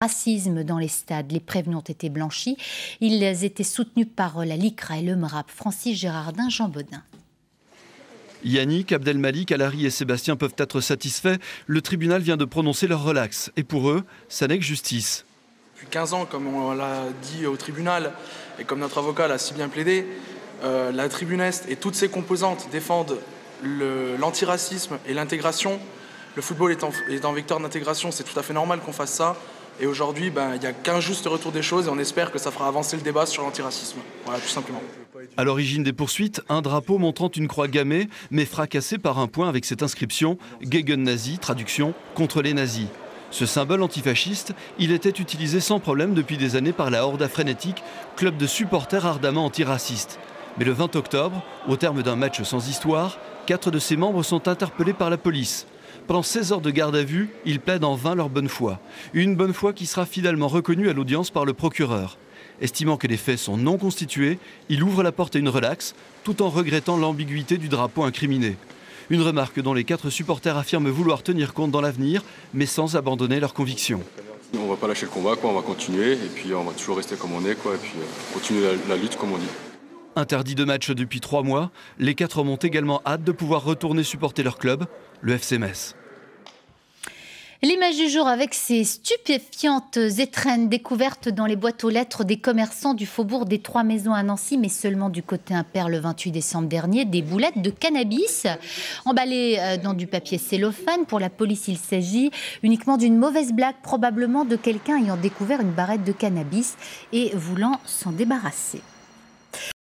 racisme dans les stades. Les prévenus ont été blanchis. Ils étaient soutenus par la LICRA et le MRAP. Francis Gérardin, Jean Bodin. Yannick, Abdelmalik, Alary et Sébastien peuvent être satisfaits. Le tribunal vient de prononcer leur relax. Et pour eux, ça n'est que justice. Depuis 15 ans, comme on l'a dit au tribunal et comme notre avocat l'a si bien plaidé, la Tribune Est et toutes ses composantes défendent l'antiracisme et l'intégration. Le football est un vecteur d'intégration, c'est tout à fait normal qu'on fasse ça. Et aujourd'hui, il n'y a qu'un juste retour des choses et on espère que ça fera avancer le débat sur l'antiracisme. Voilà, tout simplement. À l'origine des poursuites, un drapeau montrant une croix gammée, mais fracassé par un point avec cette inscription « Gegen Nazi », traduction « contre les nazis ». Ce symbole antifasciste, il était utilisé sans problème depuis des années par la Horda Frénétique, club de supporters ardemment antiracistes. Mais le 20 octobre, au terme d'un match sans histoire, 4 de ses membres sont interpellés par la police. Pendant 16 heures de garde à vue, ils plaident en vain leur bonne foi. Une bonne foi qui sera finalement reconnue à l'audience par le procureur. Estimant que les faits sont non constitués, il ouvre la porte à une relaxe, tout en regrettant l'ambiguïté du drapeau incriminé. Une remarque dont les 4 supporters affirment vouloir tenir compte dans l'avenir, mais sans abandonner leurs convictions. On ne va pas lâcher le combat, on va continuer, et puis on va toujours rester comme on est, et puis continuer la lutte comme on dit. Interdits de match depuis 3 mois, les 4 hommes ont également hâte de pouvoir retourner supporter leur club, le FC Metz. L'image du jour avec ces stupéfiantes étrennes découvertes dans les boîtes aux lettres des commerçants du faubourg des Trois Maisons à Nancy, mais seulement du côté impair le 28 décembre dernier, des boulettes de cannabis emballées dans du papier cellophane. Pour la police, il s'agit uniquement d'une mauvaise blague, probablement de quelqu'un ayant découvert une barrette de cannabis et voulant s'en débarrasser.